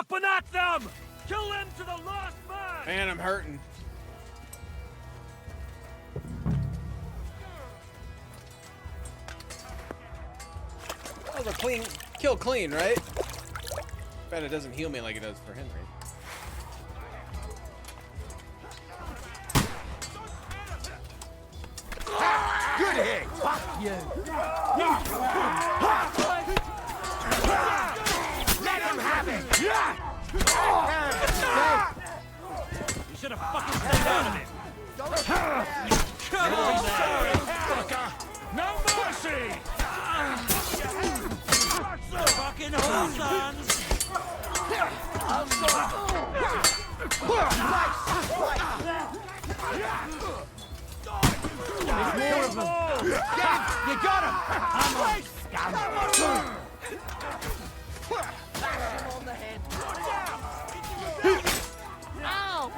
Up and at them! Kill them to the last man! Man, I'm hurting. That was a clean kill, clean, right? Bet it doesn't heal me like it does for Henry. Good hit! Fuck you! Let him have it! You should have fucking stayed out of it! Come on, sorry, fucker! No mercy! Fucking whole sons! More of them! You got him! Come on, scum! Bash him on the head! Ow,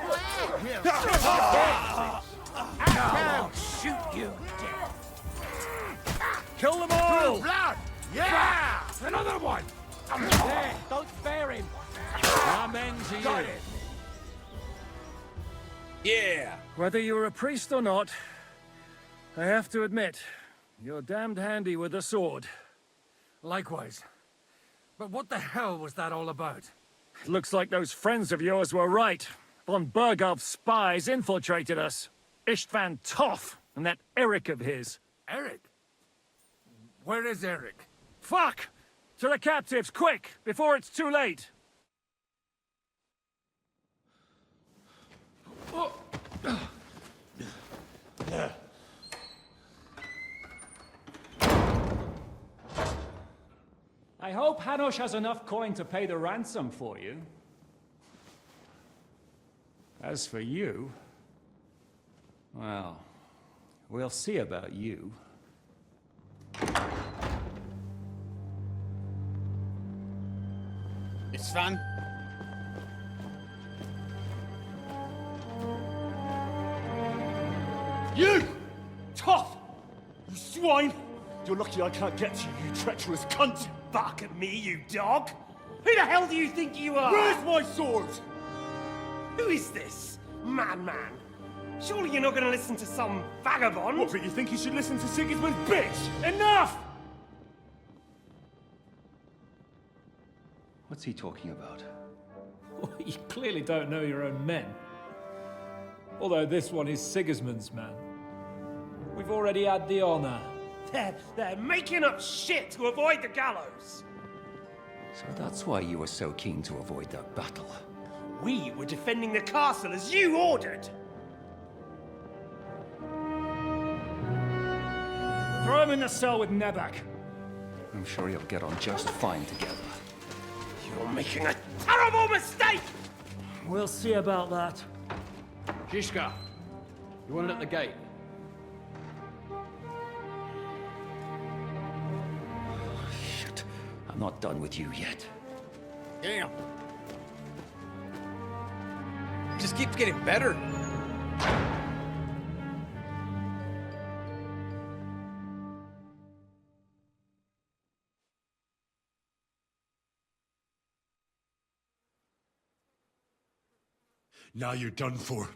I'll shoot you dead! Kill them all! Blood! Yeah! Another one! There, don't spare him! Amen to you. Yeah. Whether you're a priest or not, I have to admit, you're damned handy with a sword. Likewise. But what the hell was that all about? Looks like those friends of yours were right. Von Berghoff's spies infiltrated us. Istvan Toth and that Eric of his. Eric? Where is Eric? Fuck! To the captives, quick, before it's too late! I hope Hanush has enough coin to pay the ransom for you. As for you, well, we'll see about you. It's fun. You! Tough! You swine! You're lucky I can't get to you, you treacherous cunt! Bark at me, you dog! Who the hell do you think you are? Where's my sword? Who is this? Madman! Surely you're not gonna listen to some vagabond? What, but you think you should listen to Sigismund's bitch? Enough! What's he talking about? You clearly don't know your own men. Although this one is Sigismund's man. We've already had the honor. They're making up shit to avoid the gallows! So that's why you were so keen to avoid that battle. We were defending the castle as you ordered! Throw him in the cell with Nebak. I'm sure you'll get on just fine together. You're making a terrible mistake! We'll see about that. Zhishka, you want it at the gate? Shit, I'm not done with you yet. Damn. Just keeps getting better. Now you're done for.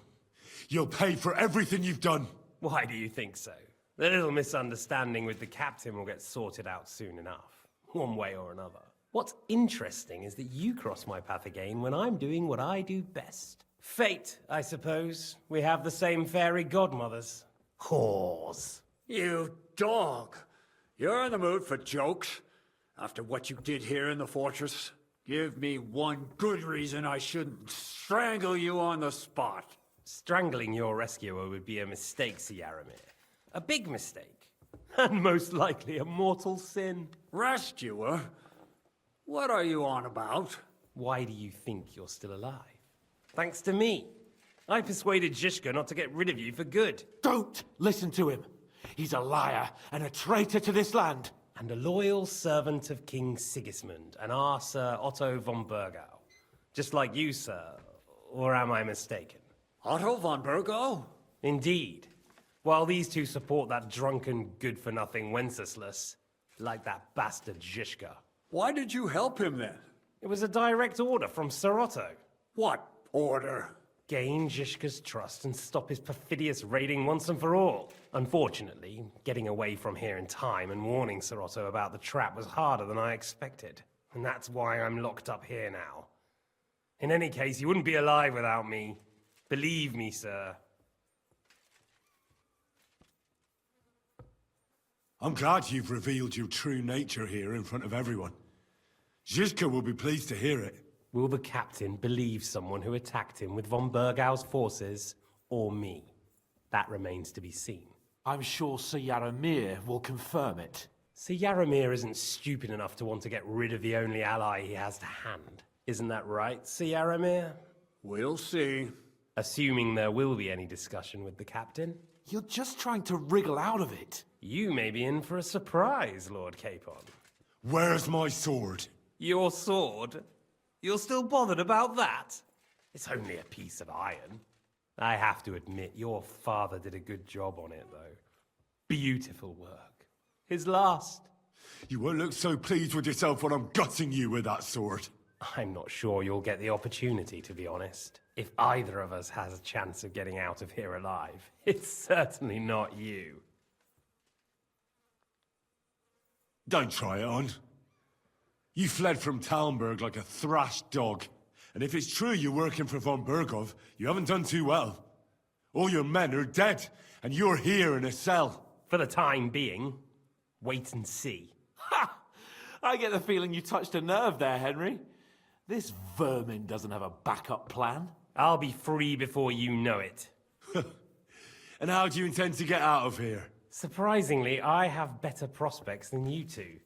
You'll pay for everything you've done. Why do you think so? The little misunderstanding with the captain will get sorted out soon enough, one way or another. What's interesting is that you cross my path again when I'm doing what I do best. Fate, I suppose. We have the same fairy godmothers. Whores. You dog! You're in the mood for jokes? After what you did here in the fortress? Give me one good reason I shouldn't strangle you on the spot. Strangling your rescuer would be a mistake, Sir Yaramir. A big mistake. And most likely a mortal sin. Rescuer? What are you on about? Why do you think you're still alive? Thanks to me. I persuaded Zhishka not to get rid of you for good. Don't listen to him. He's a liar and a traitor to this land. And a loyal servant of King Sigismund and our Sir Otto von Bergau. Just like you, sir. Or am I mistaken? Otto von Bergau? Indeed. While these two support that drunken, good-for-nothing Wenceslas, like that bastard Zhishka. Why did you help him then? It was a direct order from Sir Otto. What order? Gain Zhishka's trust and stop his perfidious raiding once and for all. Unfortunately, getting away from here in time and warning Sir Otto about the trap was harder than I expected. And that's why I'm locked up here now. In any case, you wouldn't be alive without me. Believe me, sir. I'm glad you've revealed your true nature here in front of everyone. Zhishka will be pleased to hear it. Will the captain believe someone who attacked him with von Bergau's forces, or me? That remains to be seen. I'm sure Sir Yaramir will confirm it. Sir Yaramir isn't stupid enough to want to get rid of the only ally he has to hand. Isn't that right, Sir Yaramir? We'll see. Assuming there will be any discussion with the captain. You're just trying to wriggle out of it. You may be in for a surprise, Lord Capon. Where's my sword? Your sword? You're still bothered about that? It's only a piece of iron. I have to admit, your father did a good job on it, though. Beautiful work. His last. You won't look so pleased with yourself when I'm gutting you with that sword. I'm not sure you'll get the opportunity, to be honest. If either of us has a chance of getting out of here alive, it's certainly not you. Don't try it on. You fled from Talmberg like a thrashed dog. And if it's true you're working for von Bergov, you haven't done too well. All your men are dead, and you're here in a cell. For the time being, wait and see. Ha! I get the feeling you touched a nerve there, Henry. This vermin doesn't have a backup plan. I'll be free before you know it. And how do you intend to get out of here? Surprisingly, I have better prospects than you two.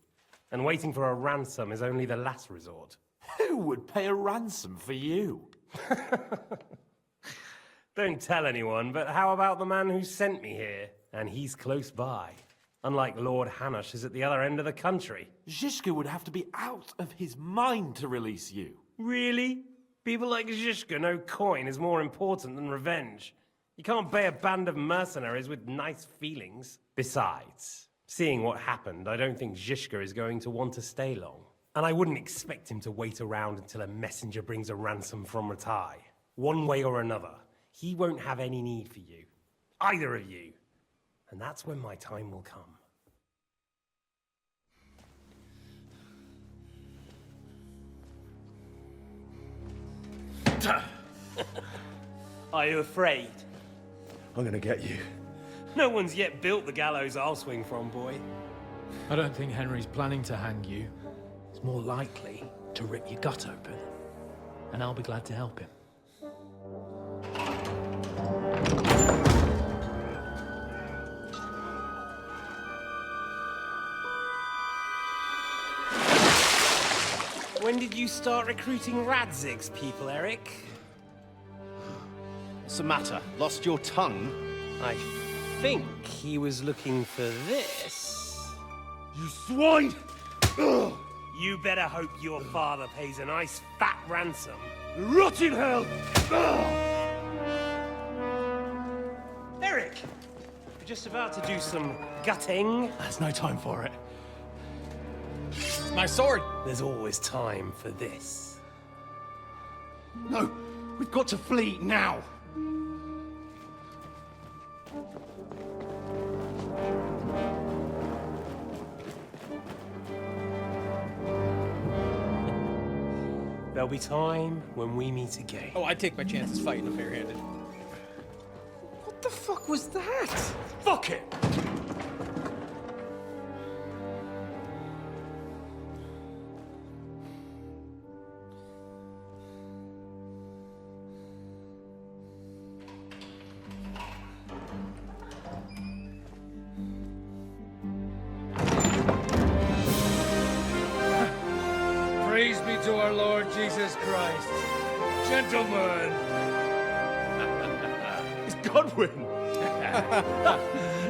And waiting for a ransom is only the last resort. Who would pay a ransom for you? Don't tell anyone, but how about the man who sent me here? And he's close by. Unlike Lord Hanush is at the other end of the country. Zhishka would have to be out of his mind to release you. Really? People like Zhishka know coin is more important than revenge. You can't pay a band of mercenaries with nice feelings. Besides, seeing what happened, I don't think Zhishka is going to want to stay long. And I wouldn't expect him to wait around until a messenger brings a ransom from Ratai. One way or another, he won't have any need for you. Either of you. And that's when my time will come. Are you afraid? I'm gonna get you. No one's yet built the gallows I'll swing from, boy. I don't think Henry's planning to hang you. He's more likely to rip your gut open. And I'll be glad to help him. When did you start recruiting Radzig's people, Eric? What's the matter? Lost your tongue? I think he was looking for this. You swine! Ugh. You better hope your father pays a nice fat ransom. Rot in hell! Ugh. Eric! We're just about to do some gutting. There's no time for it. My sword! There's always time for this. No, we've got to flee now. There'll be time when we meet again. Oh, I'd take my chances fighting him barehanded. What the fuck was that? Fuck it! Praise be to our Lord Jesus Christ. Gentlemen! It's Godwin!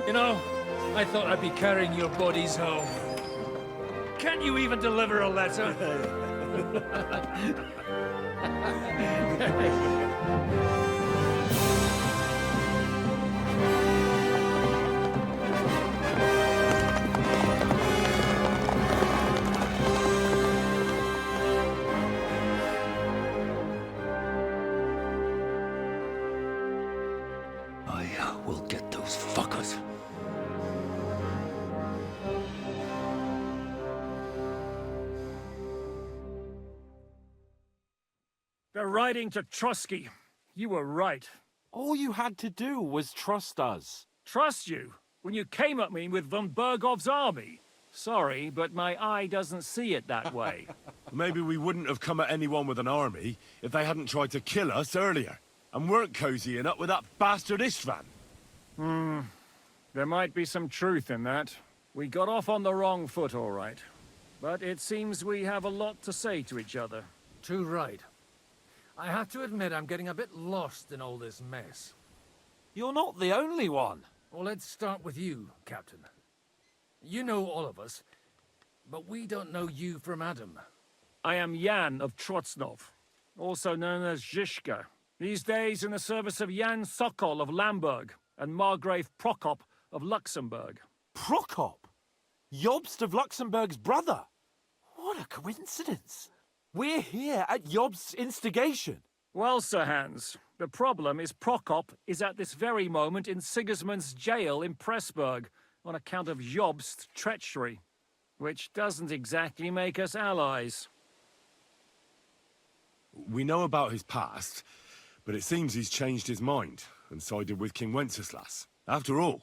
You know, I thought I'd be carrying your bodies home. Can't you even deliver a letter? We'll get those fuckers. They're riding to Trusky. You were right. All you had to do was trust us. Trust you? When you came at me with von Bergov's army? Sorry, but my eye doesn't see it that way. Maybe we wouldn't have come at anyone with an army if they hadn't tried to kill us earlier, and weren't cozying up with that bastard Istvan. There might be some truth in that. We got off on the wrong foot, all right. But it seems we have a lot to say to each other. Too right. I have to admit I'm getting a bit lost in all this mess. You're not the only one. Well, let's start with you, Captain. You know all of us, but we don't know you from Adam. I am Jan of Trotsnov, also known as Zhishka. These days in the service of Jan Sokol of Lamberg and Margrave Prokop of Luxembourg. Prokop? Jobst of Luxembourg's brother? What a coincidence. We're here at Jobst's instigation. Well, Sir Hans, the problem is Prokop is at this very moment in Sigismund's jail in Pressburg on account of Jobst's treachery, which doesn't exactly make us allies. We know about his past, but it seems he's changed his mind and sided with King Wenceslas. After all,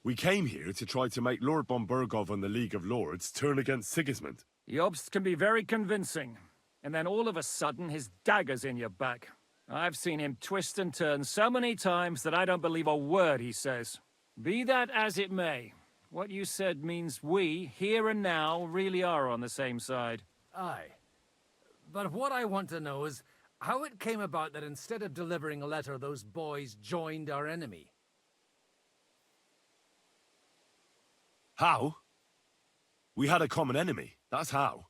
we came here to try to make Lord von Bergov and the League of Lords turn against Sigismund. Jobst can be very convincing, and then all of a sudden his dagger's in your back. I've seen him twist and turn so many times that I don't believe a word he says. Be that as it may, what you said means we, here and now, really are on the same side. Aye. But what I want to know is how it came about that instead of delivering a letter, those boys joined our enemy. How? We had a common enemy, that's how.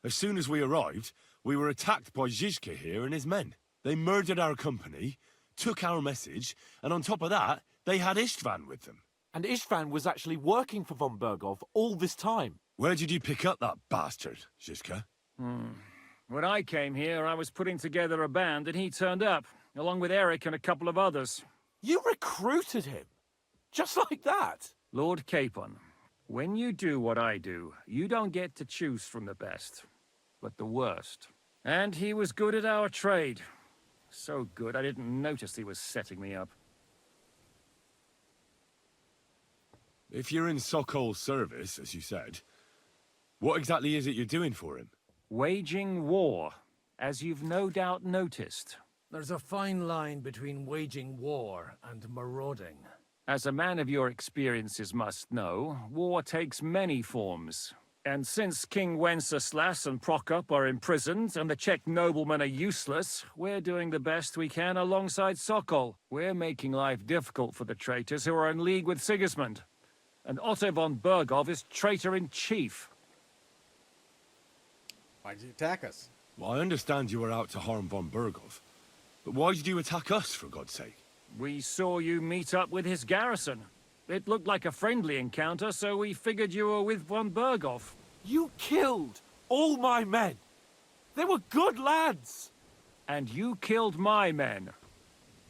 As soon as we arrived, we were attacked by Zhizka here and his men. They murdered our company, took our message, and on top of that, they had Istvan with them. And Istvan was actually working for von Bergov all this time. Where did you pick up that bastard, Zhizka? When I came here, I was putting together a band and he turned up, along with Eric and a couple of others. You recruited him? Just like that? Lord Capon, when you do what I do, you don't get to choose from the best, but the worst. And he was good at our trade. So good, I didn't notice he was setting me up. If you're in Sokol's service, as you said, what exactly is it you're doing for him? Waging war, as you've no doubt noticed. There's a fine line between waging war and marauding. As a man of your experiences must know, war takes many forms. And since King Wenceslas and Prokop are imprisoned and the Czech noblemen are useless, we're doing the best we can alongside Sokol. We're making life difficult for the traitors who are in league with Sigismund. And Otto von Bergov is traitor-in-chief. Why'd you attack us? Well, I understand you were out to harm von Bergov, but why did you attack us, for God's sake? We saw you meet up with his garrison. It looked like a friendly encounter, so we figured you were with von Bergov. You killed all my men. They were good lads. And you killed my men.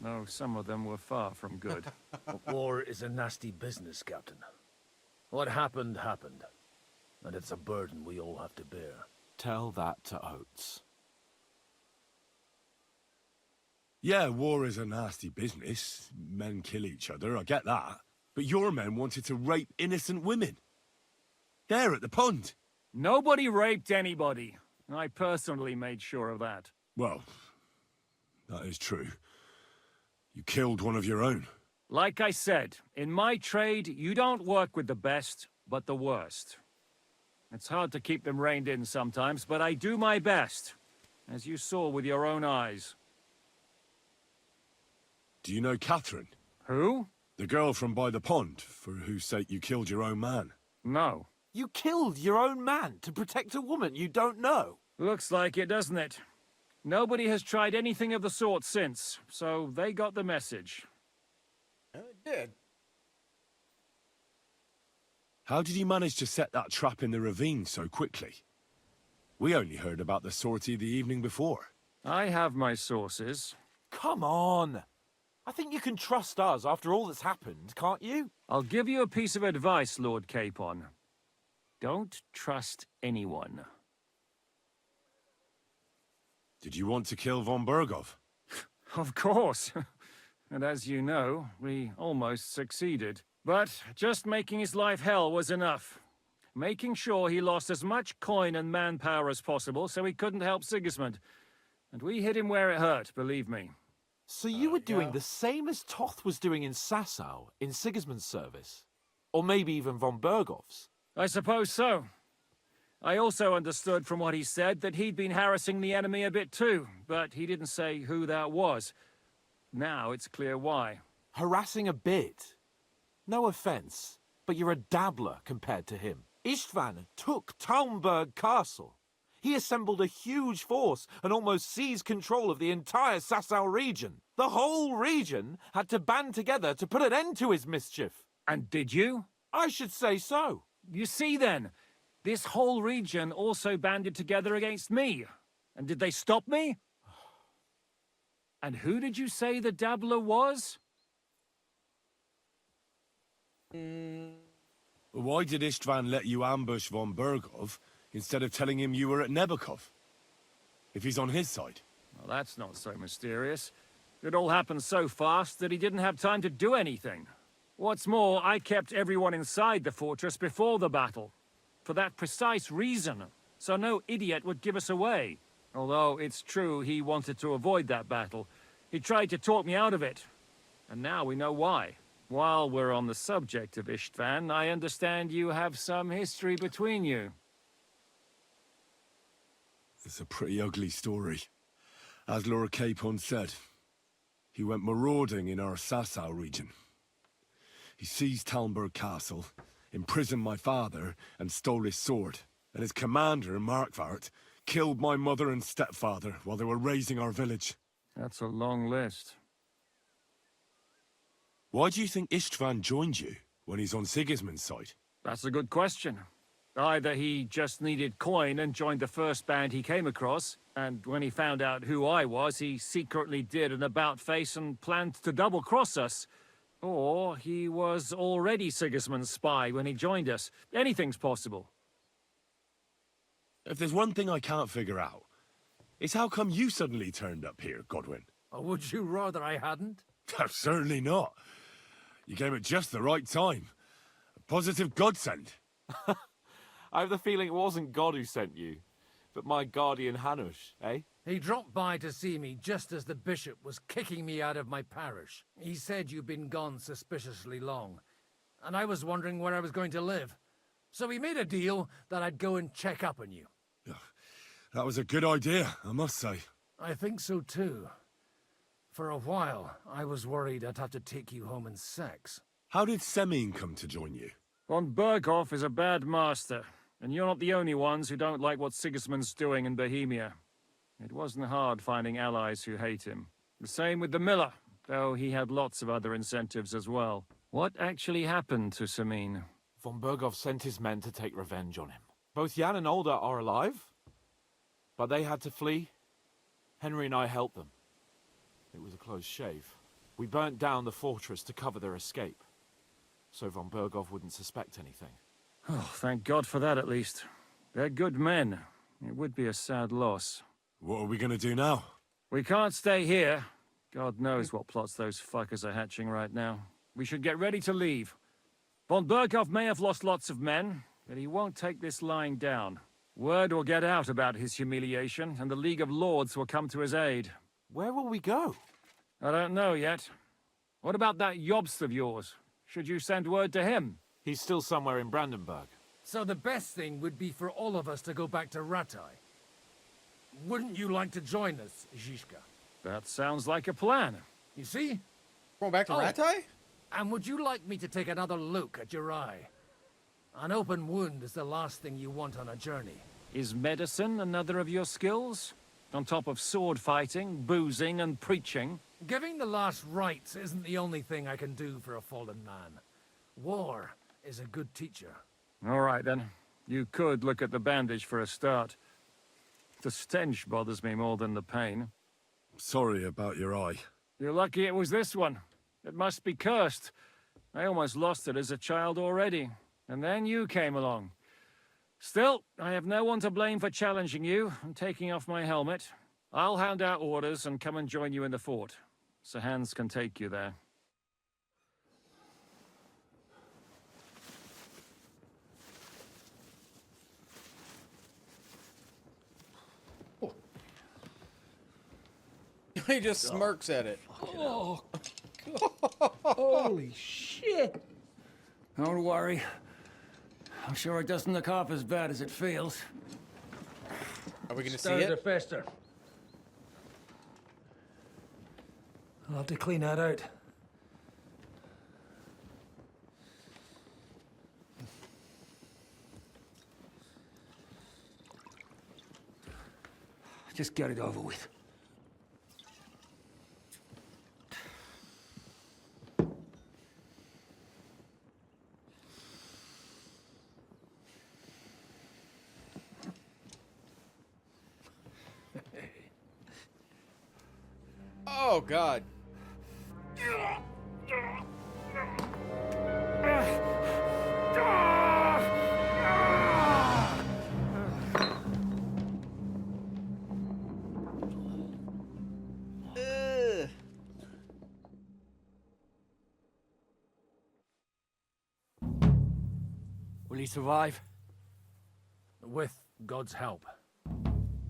Though some of them were far from good. War is a nasty business, Captain. What happened, happened. And it's a burden we all have to bear. Tell that to Oates. Yeah, war is a nasty business. Men kill each other, I get that. But your men wanted to rape innocent women. There at the pond. Nobody raped anybody. I personally made sure of that. Well, that is true. You killed one of your own. Like I said, in my trade, you don't work with the best, but the worst. It's hard to keep them reined in sometimes, but I do my best, as you saw with your own eyes. Do you know Catherine? Who? The girl from by the pond, for whose sake you killed your own man. No. You killed your own man to protect a woman you don't know. Looks like it, doesn't it? Nobody has tried anything of the sort since, so they got the message. It did. How did you manage to set that trap in the ravine so quickly? We only heard about the sortie the evening before. I have my sources. Come on. I think you can trust us after all that's happened, can't you? I'll give you a piece of advice, Lord Capon. Don't trust anyone. Did you want to kill von Bergov? Of course. And as you know, we almost succeeded. But just making his life hell was enough. Making sure he lost as much coin and manpower as possible so he couldn't help Sigismund. And we hit him where it hurt, believe me. So you were doing the same as Toth was doing in Sasau, in Sigismund's service? Or maybe even von Bergov's? I suppose so. I also understood from what he said that he'd been harassing the enemy a bit too, but he didn't say who that was. Now it's clear why. Harassing a bit? No offense, but you're a dabbler compared to him. Istvan took Talmberg Castle. He assembled a huge force and almost seized control of the entire Sasau region. The whole region had to band together to put an end to his mischief. And did you? I should say so. You see then, this whole region also banded together against me. And did they stop me? And who did you say the dabbler was? Why did Istvan let you ambush von Bergov instead of telling him you were at Nebukov? If he's on his side. Well, that's not so mysterious. It all happened so fast that he didn't have time to do anything. What's more, I kept everyone inside the fortress before the battle. For that precise reason, so no idiot would give us away. Although it's true he wanted to avoid that battle. He tried to talk me out of it. And now we know why. While we're on the subject of Istvan, I understand you have some history between you. It's a pretty ugly story. As Lord Capon said, he went marauding in our Sasau region. He seized Talmberg Castle, imprisoned my father, and stole his sword. And his commander, Markvart, killed my mother and stepfather while they were raising our village. That's a long list. Why do you think Istvan joined you when he's on Sigismund's side? That's a good question. Either he just needed coin and joined the first band he came across, and when he found out who I was, he secretly did an about-face and planned to double-cross us. Or he was already Sigismund's spy when he joined us. Anything's possible. If there's one thing I can't figure out, it's how come you suddenly turned up here, Godwin? Or would you rather I hadn't? Certainly not. You came at just the right time. A positive godsend. I have the feeling it wasn't God who sent you, but my guardian Hanush, eh? He dropped by to see me just as the bishop was kicking me out of my parish. He said you'd been gone suspiciously long, and I was wondering where I was going to live. So we made a deal that I'd go and check up on you. That was a good idea, I must say. I think so too. For a while, I was worried I'd have to take you home in sex. How did Semyon come to join you? Von Berghoff is a bad master, and you're not the only ones who don't like what Sigismund's doing in Bohemia. It wasn't hard finding allies who hate him. The same with the miller, though he had lots of other incentives as well. What actually happened to Semyon? Von Bergov sent his men to take revenge on him. Both Jan and Olda are alive, but they had to flee. Henry and I helped them. It was a close shave. We burnt down the fortress to cover their escape, so von Bergov wouldn't suspect anything. Oh, thank God for that at least. They're good men. It would be a sad loss. What are we gonna do now? We can't stay here. God knows what plots those fuckers are hatching right now. We should get ready to leave. Von Berghoff may have lost lots of men, but he won't take this lying down. Word will get out about his humiliation, and the League of Lords will come to his aid. Where will we go? I don't know yet. What about that Jobst of yours? Should you send word to him? He's still somewhere in Brandenburg. So the best thing would be for all of us to go back to Ratai. Wouldn't you like to join us, Zizka? That sounds like a plan. You see? Going back to Oh. Ratai? And would you like me to take another look at your eye? An open wound is the last thing you want on a journey. Is medicine another of your skills? On top of sword fighting, boozing, and preaching? Giving the last rites isn't the only thing I can do for a fallen man. War is a good teacher. All right, then. You could look at the bandage for a start. The stench bothers me more than the pain. Sorry about your eye. You're lucky it was this one. It must be cursed. I almost lost it as a child already. And then you came along. Still, I have no one to blame for challenging you and taking off my helmet. I'll hand out orders and come and join you in the fort. Sir Hans can take you there. He just smirks at it. Holy shit! Don't worry. I'm sure it doesn't look half as bad as it feels. Are we gonna see Started to it? fester. I'll have to clean that out. Just get it over with. Oh, God. Will he survive? With God's help.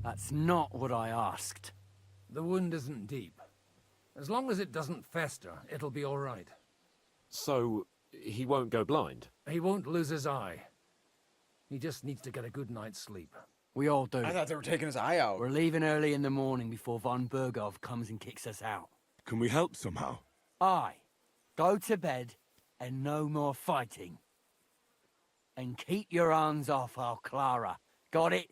That's not what I asked. The wound isn't deep. As long as it doesn't fester, it'll be all right. So, he won't go blind? He won't lose his eye. He just needs to get a good night's sleep. We all do. I thought they were taking his eye out. We're leaving early in the morning before von Burgov comes and kicks us out. Can we help somehow? Aye. Go to bed and no more fighting. And keep your hands off our Clara. Got it?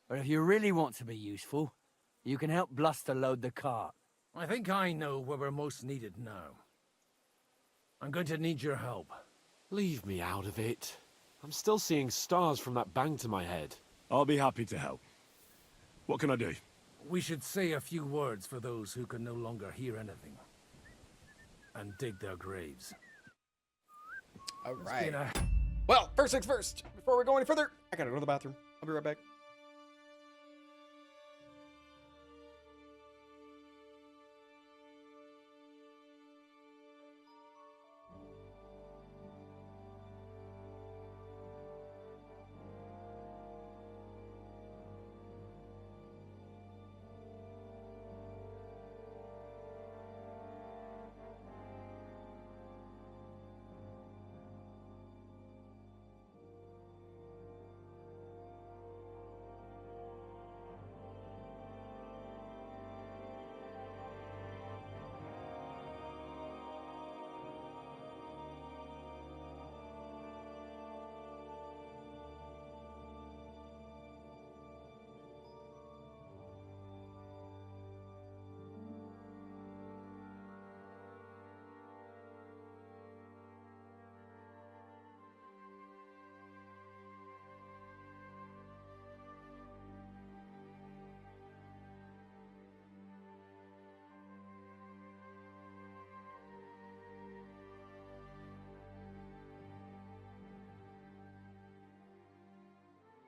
But if you really want to be useful, you can help Bluster load the cart. I think I know where we're most needed now. I'm going to need your help. Leave me out of it. I'm still seeing stars from that bang to my head. I'll be happy to help. What can I do? We should say a few words for those who can no longer hear anything. And dig their graves. All right. You know, Well, first things first. Before we go any further, I gotta go to the bathroom. I'll be right back.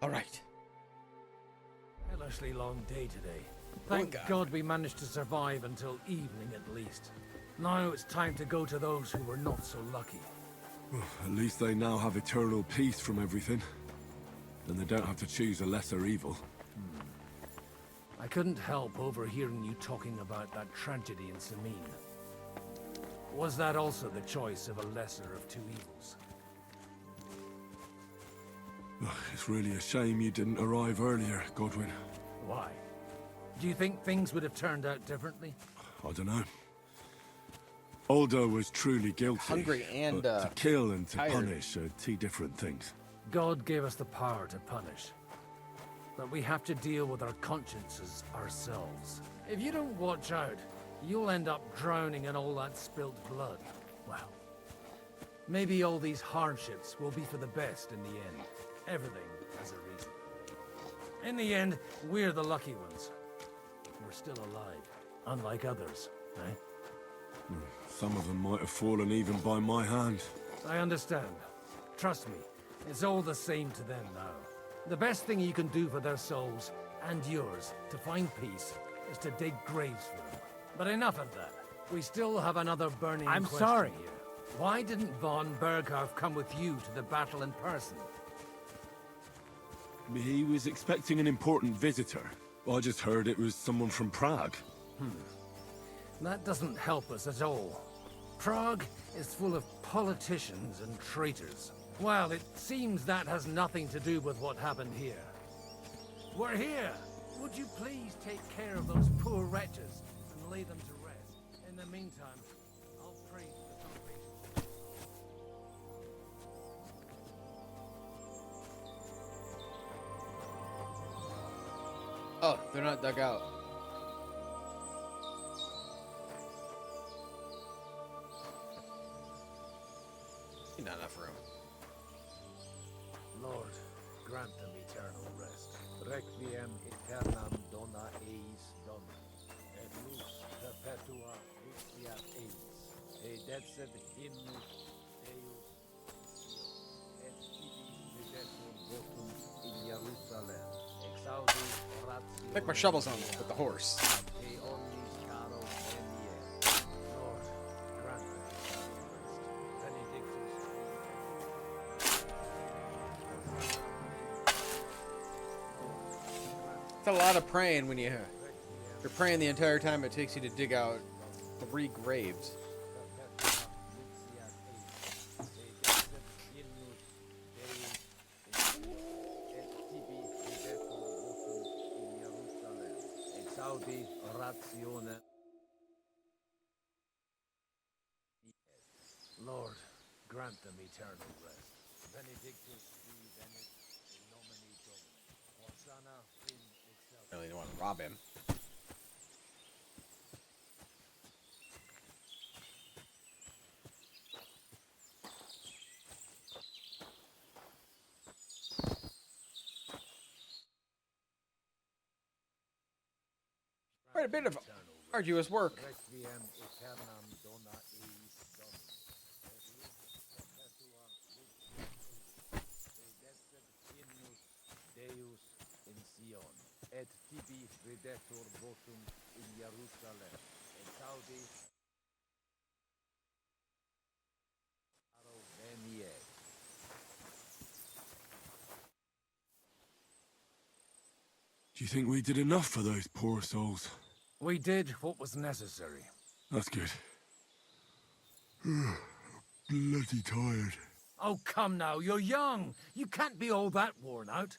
All right. hellishly long day today. Oh, Thank God. God we managed to survive until evening at least. Now it's time to go to those who were not so lucky. At least they now have eternal peace from everything. And they don't have to choose a lesser evil. I couldn't help overhearing you talking about that tragedy in Samin. Was that also the choice of a lesser of two evils? It's really a shame you didn't arrive earlier, Godwin. Why? Do you think things would have turned out differently? I don't know. Aldo was truly guilty. Hungry and, but to kill and to tired. punish are two different things. God gave us the power to punish. But we have to deal with our consciences ourselves. If you don't watch out, you'll end up drowning in all that spilt blood. Well, maybe all these hardships will be for the best in the end. Everything has a reason. In the end, we're the lucky ones. We're still alive. unlike others, eh? Some of them might have fallen even by my hand. I understand. Trust me, it's all the same to them now. The best thing you can do for their souls, and yours, to find peace, is to dig graves for them. But enough of that. We still have another burning I'm question sorry. here. Why didn't von Berghoff come with you to the battle in person? He was expecting an important visitor. I just heard it was someone from Prague. That doesn't help us at all. Prague is full of politicians and traitors. Well, it seems that has nothing to do with what happened here. We're here! Would you please take care of those poor wretches and lay them to rest? In the meantime, I'll pray for the salvation. Oh, they're not dug out. Not enough room. Lord, grant them eternal rest. Requiem aeternam dona eis Domini, et lux perpetua luceat eis, et decet hymnus Deus, et tibi videtur votum in Jerusalem, exaudi oratio. I think my shovel's on with the horse. Te omnis caro venier. Lord, grant them eternal rest. Benedictus. It's a lot of praying when you're praying the entire time it takes you to dig out 3 graves. Lord, grant them eternal rest. Benedictus qui venit in nomine Domini. Hosanna in excelsis. Really don't want to rob him. Quite a bit of arduous work. Requiem aeternam dona eis Domini. Et lux perpetua lux et decet hymnus Deus in Sion. Et tibi videtur votum in Jerusalem. Et saudi caro venier. Do you think we did enough for those poor souls? We did what was necessary. That's good. Bloody tired. Oh, come now, you're young. You can't be all that worn out.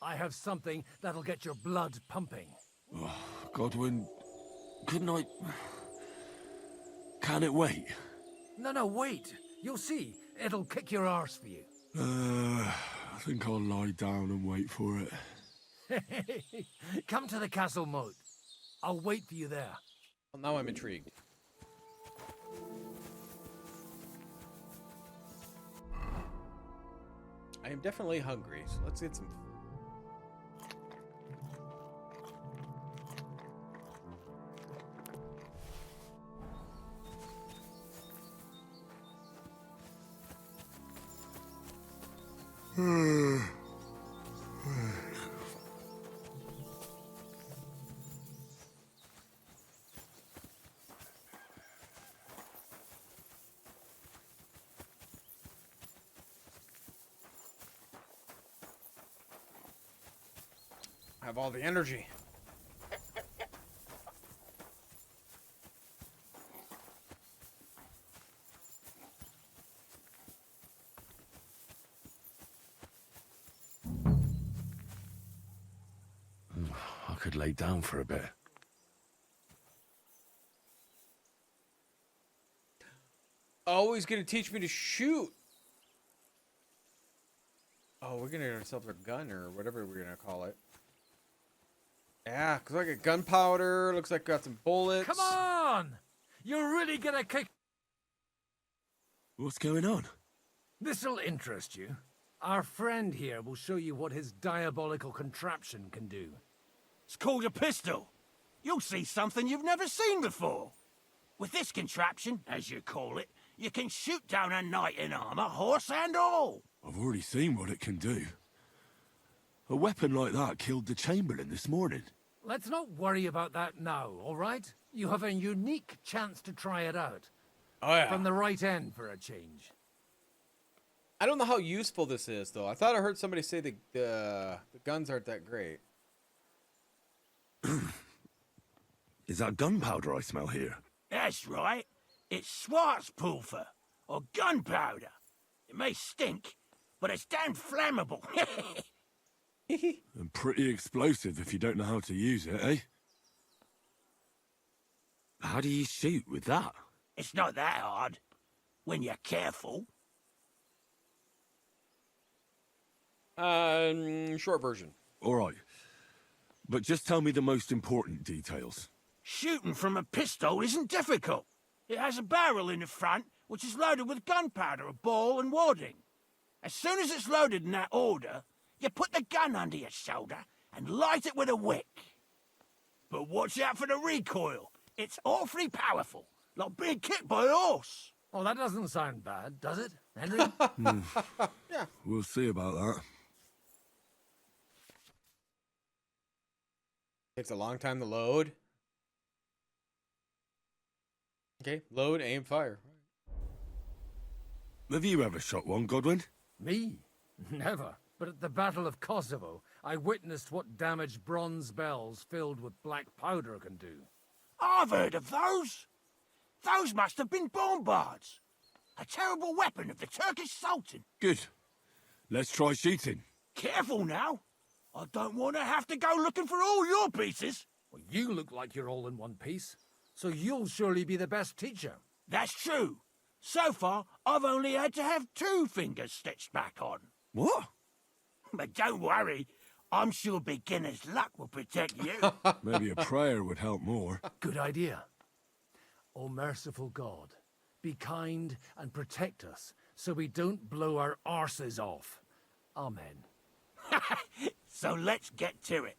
I have something that'll get your blood pumping. Oh, Godwin, couldn't I... Can it wait? No, wait. You'll see. It'll kick your arse for you. I think I'll lie down and wait for it. Come to the castle moat. I'll wait for you there. Well, now I'm intrigued. I am definitely hungry, so let's get some. I have all the energy. I could lay down for a bit. Oh, he's gonna teach me to shoot. Oh, we're gonna get ourselves a gun or whatever we're gonna call it. Yeah, looks like a gunpowder. Looks like got some bullets. Come on! You're really gonna kick... What's going on? This'll interest you. Our friend here will show you what his diabolical contraption can do. It's called a pistol. you'll see something you've never seen before. With this contraption, as you call it, you can shoot down a knight in armor, horse and all. I've already seen what it can do. A weapon like that killed the Chamberlain this morning. Let's not worry about that now, all right? You have a unique chance to try it out. Oh yeah. From the right end for a change. I don't know how useful this is, though. I thought I heard somebody say the guns aren't that great. Is that gunpowder I smell here? That's right. It's Schwarzpulver, or gunpowder. It may stink, but it's damn flammable. And pretty explosive if you don't know how to use it, eh? How do you shoot with that? It's not that hard, when you're careful. Short version. All right. But just tell me the most important details. Shooting from a pistol isn't difficult. It has a barrel in the front, which is loaded with gunpowder, a ball and wadding. As soon as it's loaded in that order, you put the gun under your shoulder and light it with a wick. But watch out for the recoil. It's awfully powerful, like being kicked by a horse. Oh, that doesn't sound bad, does it, Henry? Yeah. We'll see about that. Takes a long time to load. Okay, load, aim, fire. Have you ever shot one, Godwin? Me? Never. But at the Battle of Kosovo, I witnessed what damage bronze bells filled with black powder can do. I've heard of those. Those must have been bombards. A terrible weapon of the Turkish Sultan. Good. Let's try shooting. Careful now. I don't want to have to go looking for all your pieces. Well, you look like you're all in one piece, so you'll surely be the best teacher. That's true. So far, I've only had to have 2 fingers stitched back on. What? But don't worry. I'm sure beginner's luck will protect you. Maybe a prayer would help more. Good idea. O merciful God, be kind and protect us so we don't blow our arses off. Amen. So let's get to it.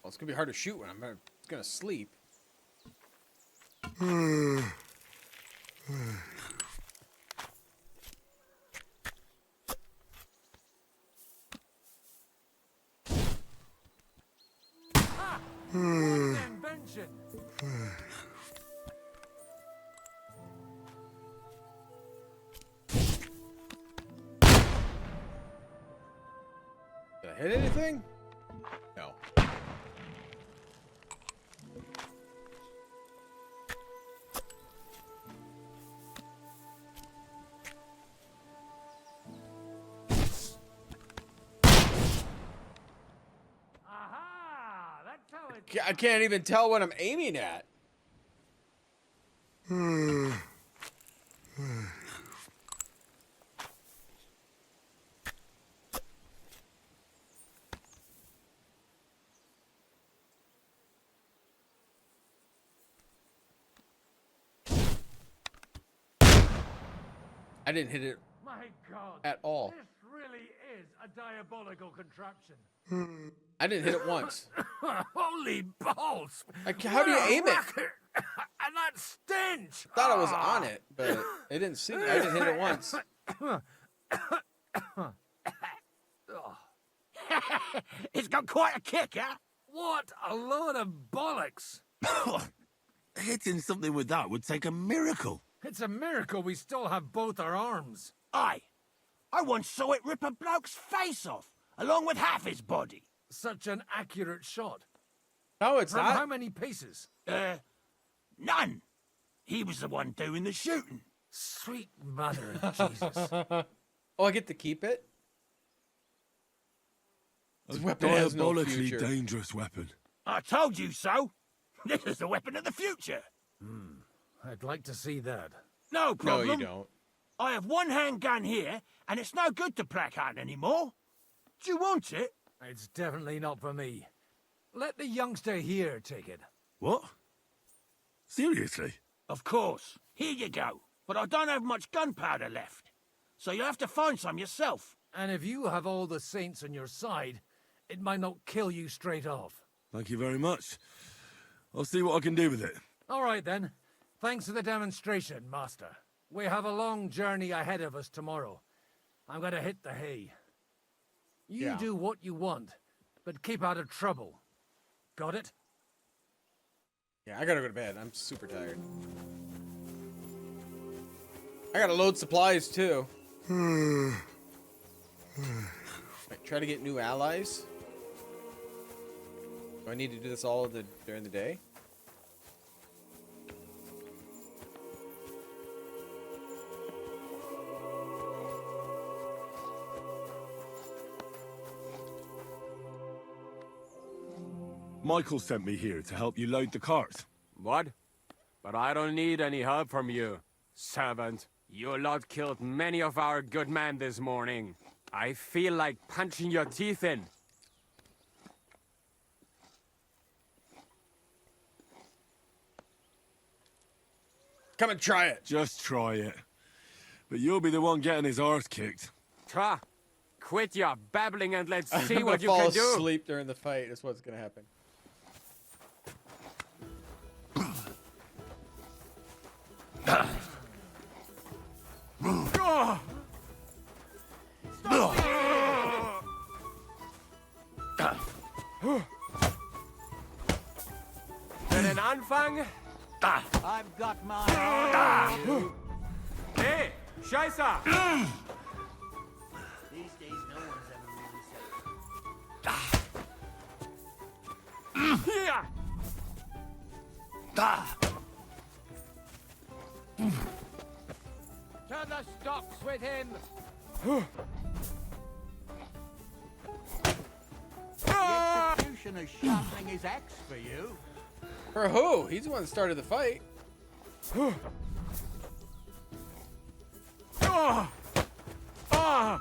Well, it's gonna be hard to shoot when I'm gonna sleep. What an invention! Did I hit anything? No. Aha! That's how it... I can't even tell what I'm aiming at. I didn't hit it My God. at all. This really is a diabolical contraption. I didn't hit it once. Holy balls! How do you aim it? And that stench! Thought I was on it, but it didn't see me. I didn't hit it once. It's got quite a kick, huh? What a load of bollocks! Hitting something with that would take a miracle. It's a miracle we still have both our arms. Aye. I once saw it rip a bloke's face off, along with half his body. Such an accurate shot. No, it's From not. how many paces? None. He was the one doing the shooting. Sweet mother of Jesus. Oh, I get to keep it? This A weapon has no diabolically future. dangerous weapon. I told you so. This is the weapon of the future. I'd like to see that. No No, problem. you don't. I have one handgun here, and it's no good to placard anymore. Do you want it? It's definitely not for me. Let the youngster here take it. What? Seriously? Of course. Here you go. But I don't have much gunpowder left. So you have to find some yourself. And if you have all the saints on your side, it might not kill you straight off. Thank you very much. I'll see what I can do with it. All right, then. Thanks for the demonstration, Master. We have a long journey ahead of us tomorrow. I'm gonna hit the hay. You do what you want, but keep out of trouble. Got it? Yeah, I gotta go to bed. I'm super tired. I gotta load supplies too. Wait, try to get new allies? Do I need to do this all during the day? Michael sent me here to help you load the cart. What? But I don't need any help from you, servant. Your lot killed many of our good men this morning. I feel like punching your teeth in. Come and try it. Just try it. But you'll be the one getting his arse kicked. Tra, quit your babbling and let's see I'm what gonna you fall can do. asleep during the fight. That's what's gonna happen. Für den Anfang? I've got mine. Hey, Scheiße! These days, no one's ever really safe. Hier! To the stocks with him. The executioner's sharpening his axe for you. For who? He's the one that started the fight. Oh! Oh!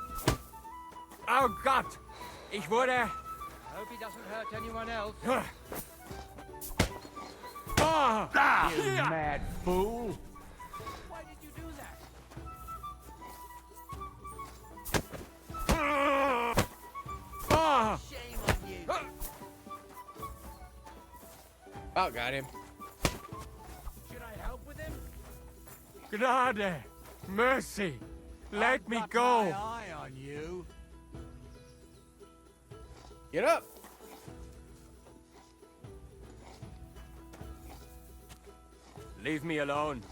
Oh Gott! Ich wurde... Hope he doesn't hurt anyone else. Oh! You mad fool! Why did you do that? Oh! Shame on you. Oh, got him. Should I help with him? Gnade! Mercy! Let me I've got go! my eye on you. Get up. Leave me alone.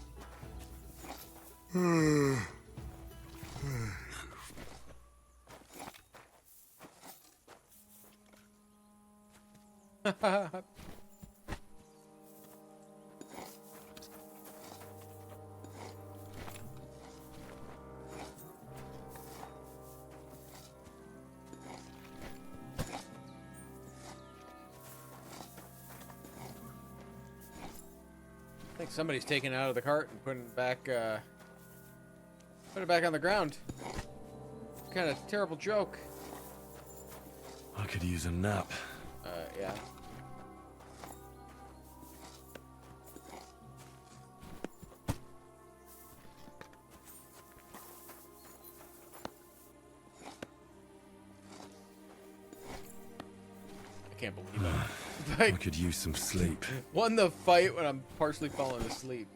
I think somebody's taking it out of the cart and putting it back, put it back on the ground. Kind of terrible joke. I could use a nap. Yeah. I can't believe it. I could use some sleep. Won the fight when I'm partially falling asleep.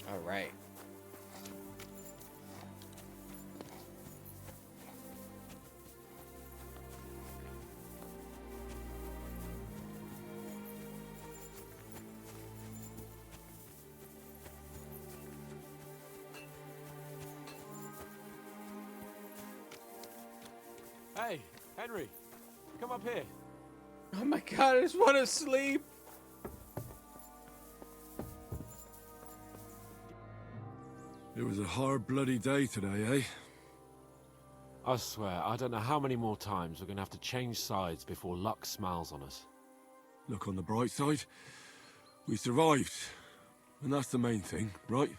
All right. Hey, Henry, come up here. Oh my god, I just want to sleep. It was a hard bloody day today, eh? I swear, I don't know how many more times we're gonna have to change sides before luck smiles on us. Look on the bright side. We survived. And that's the main thing, right?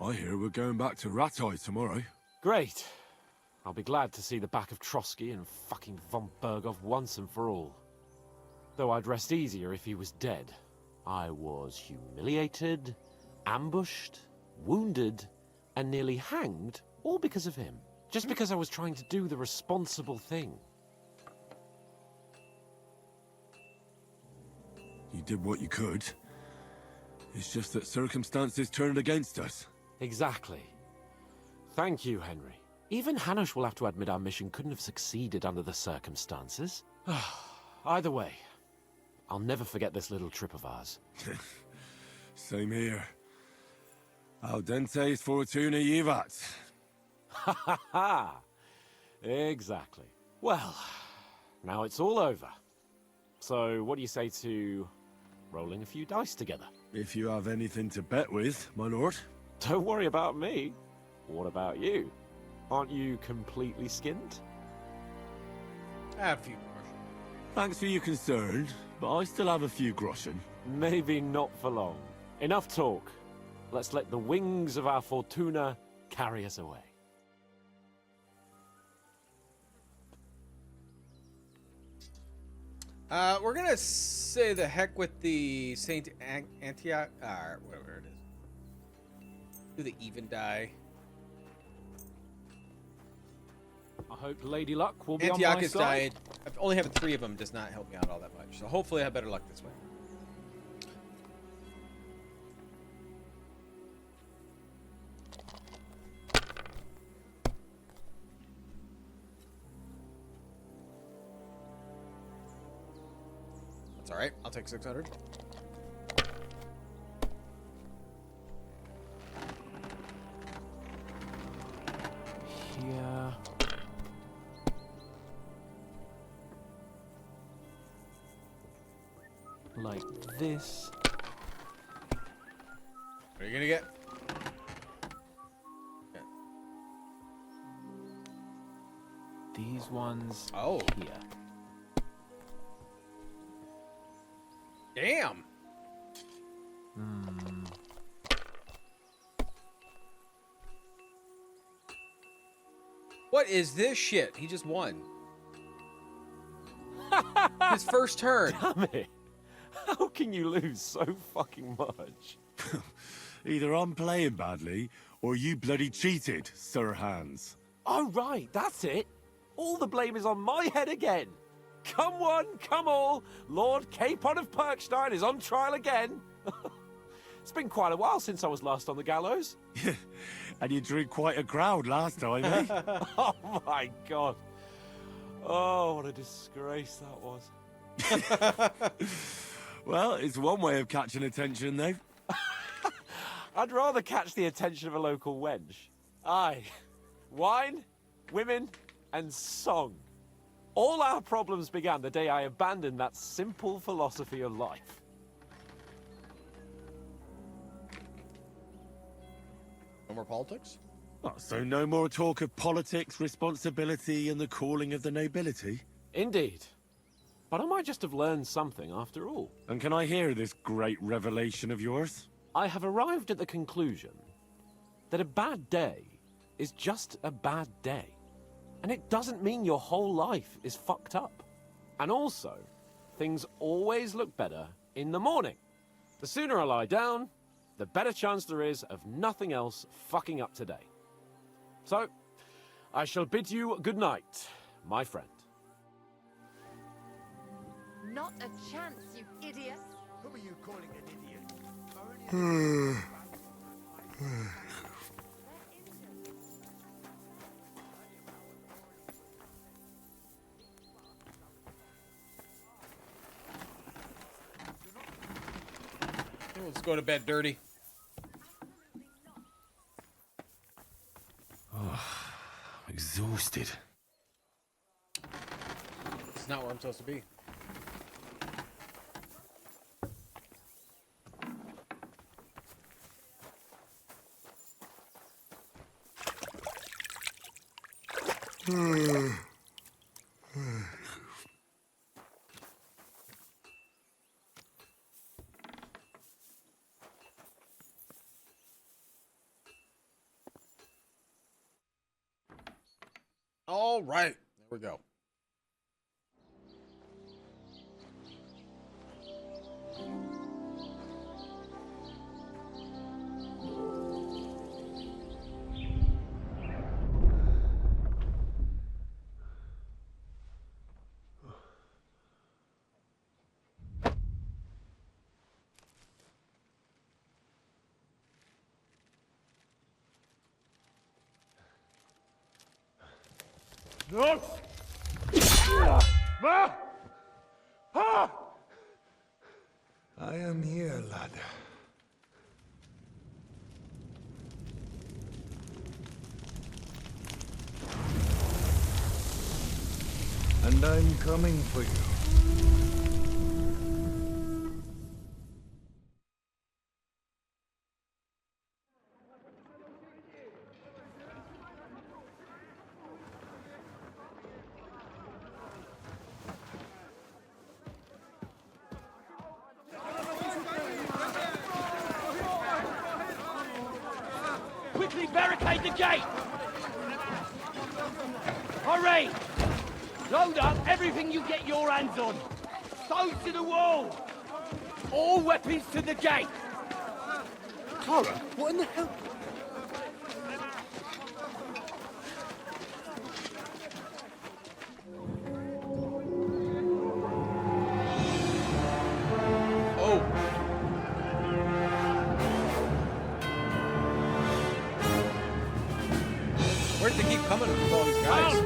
I hear we're going back to Ratai tomorrow. Great. I'll be glad to see the back of Trotsky and fucking von Berghoff once and for all. Though I'd rest easier if he was dead. I was humiliated, ambushed, wounded, and nearly hanged, all because of him. Just because I was trying to do the responsible thing. You did what you could. It's just that circumstances turned against us. Exactly. Thank you, Henry. Even Hanush will have to admit our mission couldn't have succeeded under the circumstances. Either way, I'll never forget this little trip of ours. Same here. Al dentes fortuna jivat. Ha ha ha! Exactly. Well, now it's all over. So, what do you say to rolling a few dice together? If you have anything to bet with, my lord. Don't worry about me. What about you? Aren't you completely skinned? I have a few more. Thanks for your concern, but I still have a few groschen. Maybe not for long. Enough talk. Let's let the wings of our fortuna carry us away. We're gonna say the heck with the Saint Antioch, whatever it is. Do the even die. I hope Lady Luck will be Antiochus on my side. died. Only having 3 of them does not help me out all that much. So hopefully I have better luck this way. That's all right. I'll take 600. Here. Like this. What are you gonna get? Okay. These ones Oh. here. Damn. What is this shit? He just won. His first turn. Damn it. How can you lose so fucking much? Either I'm playing badly, or you bloody cheated, Sir Hans. Oh, right, that's it. All the blame is on my head again. Come one, come all. Lord Capon of Perkstein is on trial again. It's been quite a while since I was last on the gallows. And you drew quite a crowd last time, eh? Oh, my God. Oh, what a disgrace that was. Well, it's one way of catching attention, though. I'd rather catch the attention of a local wench. Aye. Wine, women, and song. All our problems began the day I abandoned that simple philosophy of life. No more politics? Oh, so no more talk of politics, responsibility, and the calling of the nobility? Indeed. But I might just have learned something after all. And can I hear this great revelation of yours? I have arrived at the conclusion that a bad day is just a bad day. And it doesn't mean your whole life is fucked up. And also, things always look better in the morning. The sooner I lie down, the better chance there is of nothing else fucking up today. So, I shall bid you good night, my friend. Not a chance, you idiot. Who are you calling an idiot? Let's go to bed dirty. Exhausted. It's not where I'm supposed to be. All right, there we go. No! Ma! Ah! I am here, lad. And I'm coming for you. Quickly barricade the gate! Hurry! Load up everything you get your hands on! Stones to the wall! All weapons to the gate! Clara, what in the hell? Oh. Where'd they keep coming with all these guys?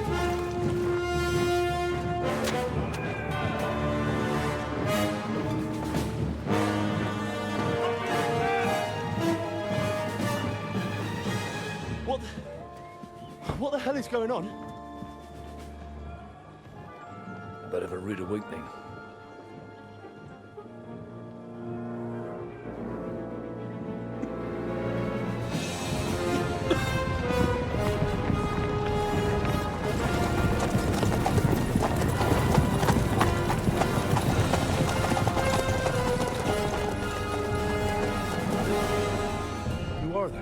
What the hell is going on? Bit of a rude awakening. Who are they?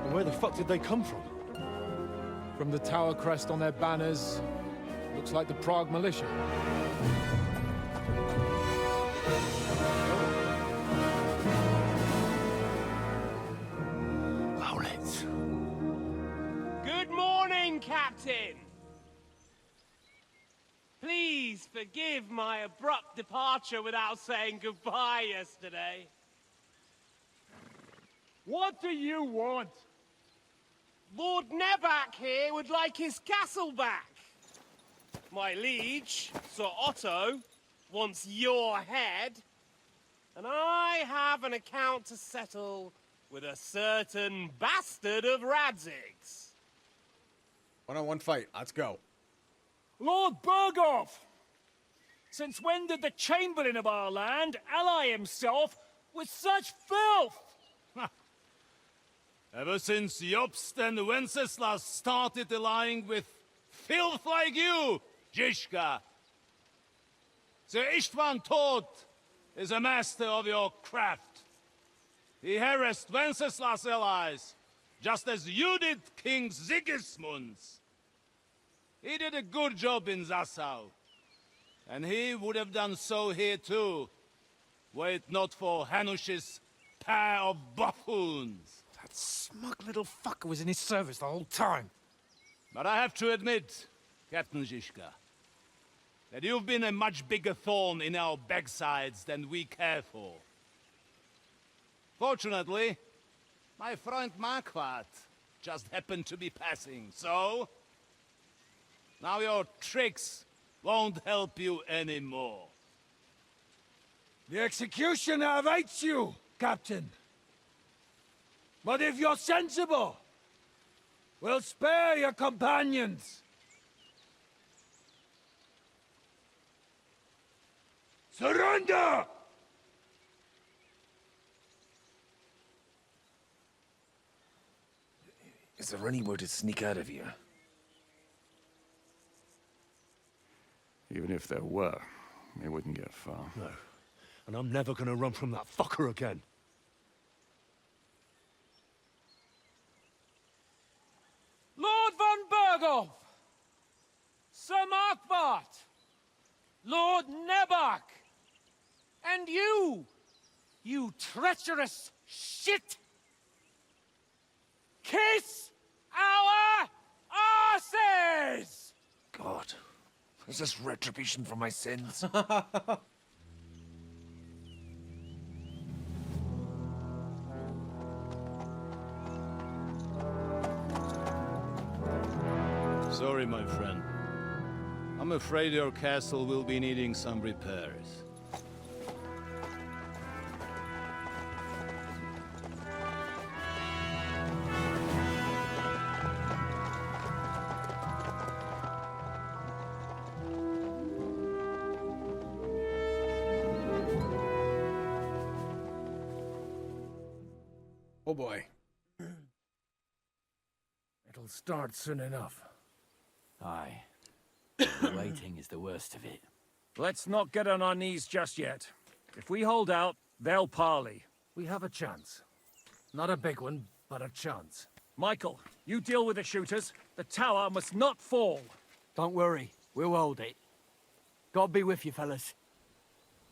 And where the fuck did they come from? From the tower crest on their banners, looks like the Prague militia. Owlets. Good morning, Captain! Please forgive my abrupt departure without saying goodbye yesterday. What do you want? Lord Nebak here would like his castle back. My liege, Sir Otto, wants your head. And I have an account to settle with a certain bastard of Radzig's. One-on-one fight. Let's go. Lord Burgov! Since when did the Chamberlain of our land ally himself with such filth? Ever since Jobst and Wenceslas started allying with filth like you, Zizka. Sir Istvan Tod is a master of your craft. He harassed Wenceslas' allies, just as you did King Sigismund's. He did a good job in Zassau, and he would have done so here too, were it not for Hanush's pair of buffoons. That smug little fucker was in his service the whole time. But I have to admit, Captain Zizka, that you've been a much bigger thorn in our backsides than we care for. Fortunately, my friend Marquardt just happened to be passing, so... now your tricks won't help you anymore. The executioner awaits you, Captain. But if you're sensible, we'll spare your companions. Surrender! Is there anywhere to sneak out of here? Even if there were, they wouldn't get far. No. And I'm never gonna run from that fucker again. Lord von Burgov! Sir Markwart! Lord Nebak! And you treacherous shit! Kiss our asses! God, is this retribution for my sins? Sorry, my friend. I'm afraid your castle will be needing some repairs. Oh boy. It'll start soon enough. Aye. The waiting is the worst of it. Let's not get on our knees just yet. If we hold out, they'll parley. We have a chance. Not a big one, but a chance. Michael, you deal with the shooters. The tower must not fall. Don't worry, we'll hold it. God be with you, fellas.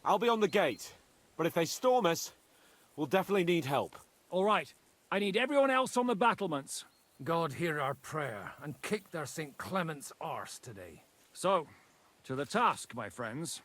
I'll be on the gate, but if they storm us, we'll definitely need help. All right. I need everyone else on the battlements. God hear our prayer, and kick their St. Clement's arse today. So, to the task, my friends.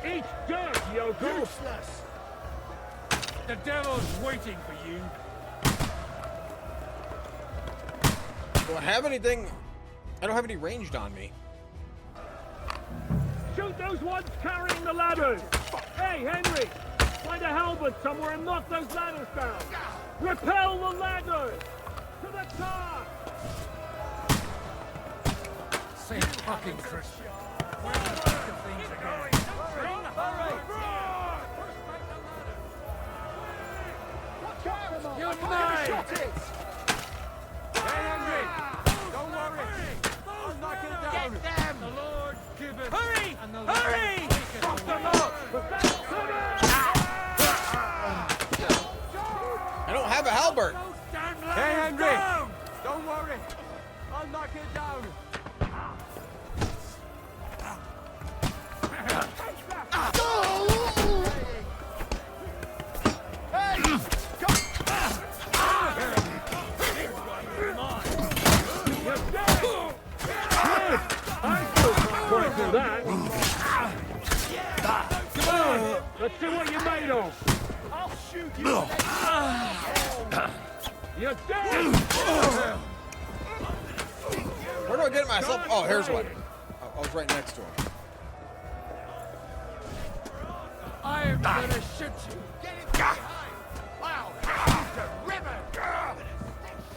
Eat dirt, yokel! Useless! The devil's waiting for you. Do I have anything? I don't have any ranged on me. Shoot those ones carrying the ladders! Hey, Henry! Find a halberd somewhere and knock those ladders down! Repel the ladders! To the car! Saint fucking Christian. You're mine! Hey, Henry! Don't worry! I'll knock it down! Get them! The Lord giveth. Hurry! And the Lord Hurry! taketh Fuck them away. up! I don't have a halberd. Hey, Henry! Don't worry! I'll knock it down! Let's see what you're made of. I'll shoot you. You're dead. Where do I get myself? Oh, here's one. I was right next to him. I am gonna shoot you. Get it behind. Wow, he's a river.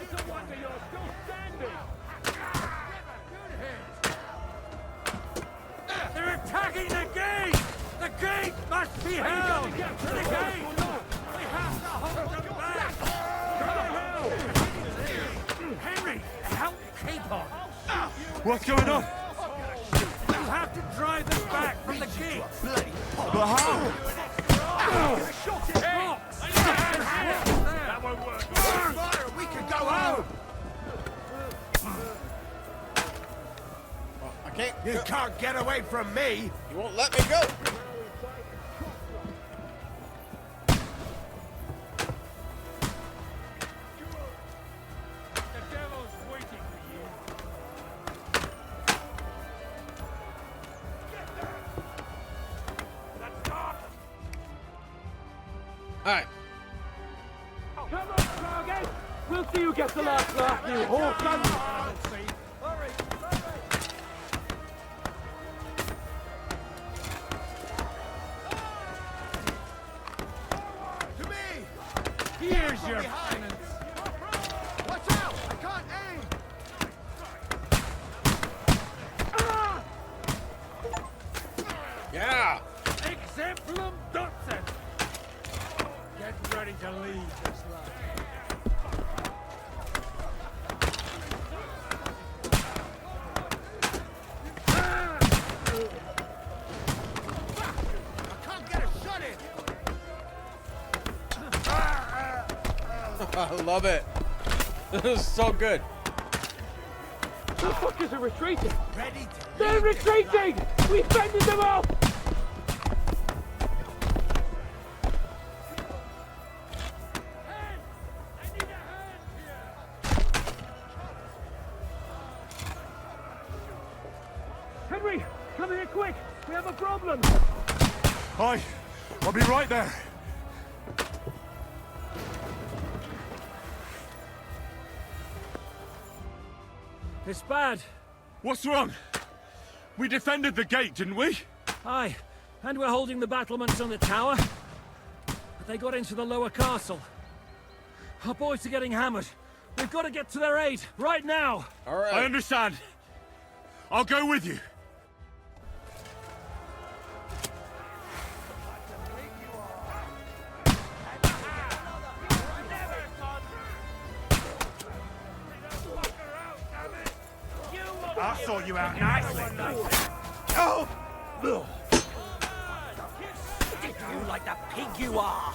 It's a wonder you're still standing. They're attacking the gate. The gate must be held. Get to The the gate. gate. We have to hold them back. Henry, help Capon. What's going on? You have to drive them back from the gate. But how? That won't work. Fire, we can go home. I can't. You can't get away from me. You won't let me go. The devil's waiting for you. All right. Come on, target. We'll see who gets the last laugh, you whoreson. To me. Here's your penance. Watch out! I can't aim. Yeah. Exemplum docet. Get ready to leave this life. I can't get a shot in. I love it. This is so good. The fuckers are retreating. Ready to They're retreating! We fended them off! Henry, come here quick! We have a problem! Aye, I'll be right there. It's bad. What's wrong? We defended the gate, didn't we? Aye, and we're holding the battlements on the tower. But they got into the lower castle. Our boys are getting hammered. We've got to get to their aid, right now! Alright. I understand. I'll go with you. I'll sort you out nicely. Oh! You like the pig you are!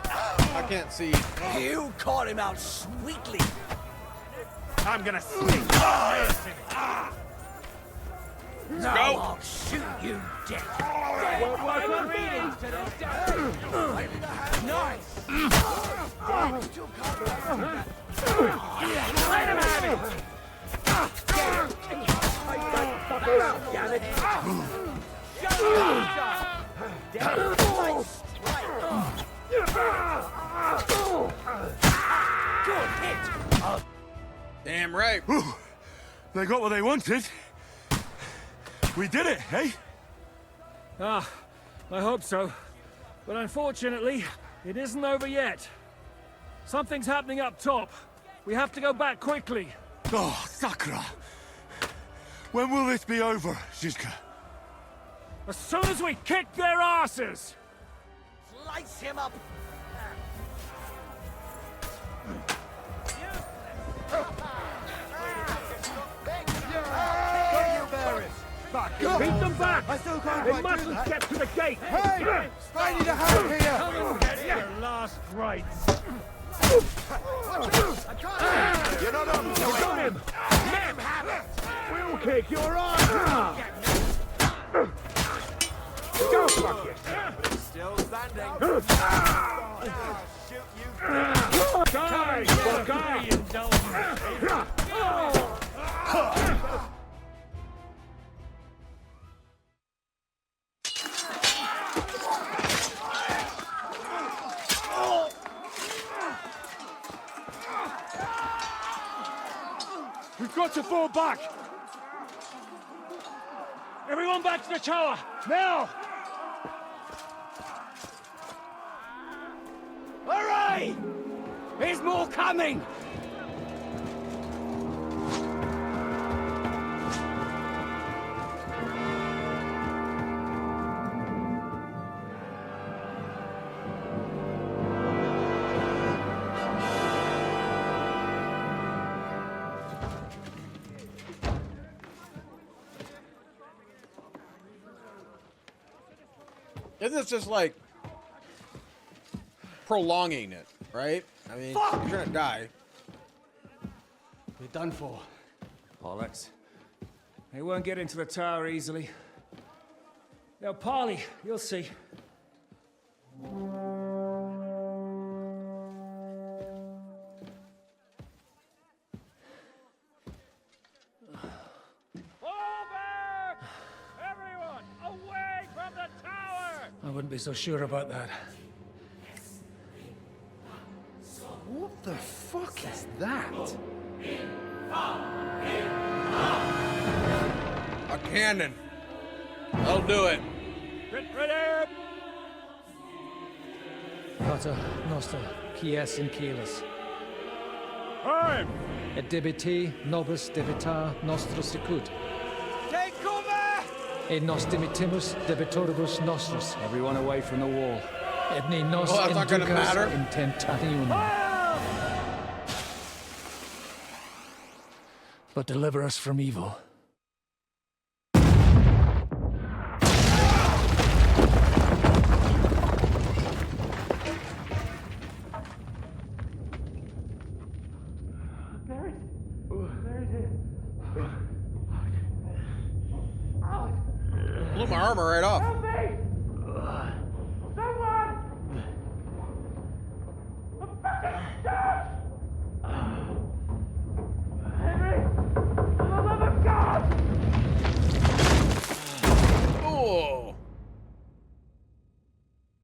I can't see. You caught him out sweetly! I'm gonna stick Now go. I'll shoot you dead! Nice! Let him have it! Good hit! Damn right. Whew. They got what they wanted. We did it, eh? Ah, I hope so. But unfortunately, it isn't over yet. Something's happening up top. We have to go back quickly. Oh, Sakura. When will this be over, Zizka? As soon as we kick their asses! Slice him up! Beat them back! They mustn't get to the gate! Hey! I need a hand here! Get your last rites! You're not on You got him! Let him have it! We'll kick your ass! Go fuck yourself! Still standing. Shoot you. Die! Die, you We've got to fall back! Everyone back to the tower! Now! Hooray! There's more coming! Isn't this just like prolonging it, right? I mean, you're gonna die. You're done for. Bollocks. They won't get into the tower easily. They'll parley, you'll see. Everyone, away from the tower! I wouldn't be so sure about that. What the fuck is that? A cannon. That'll do it. Ready! Pater Noster, Quies in Keelis. Time! Et debiti nobis debitar nostros sicut. Take cover! Et nos dimitimus debitoribus nostros. Everyone away from the wall. Et ne nos Well, that's not gonna matter. in tentationem. But deliver us from evil. Blew my armor right off.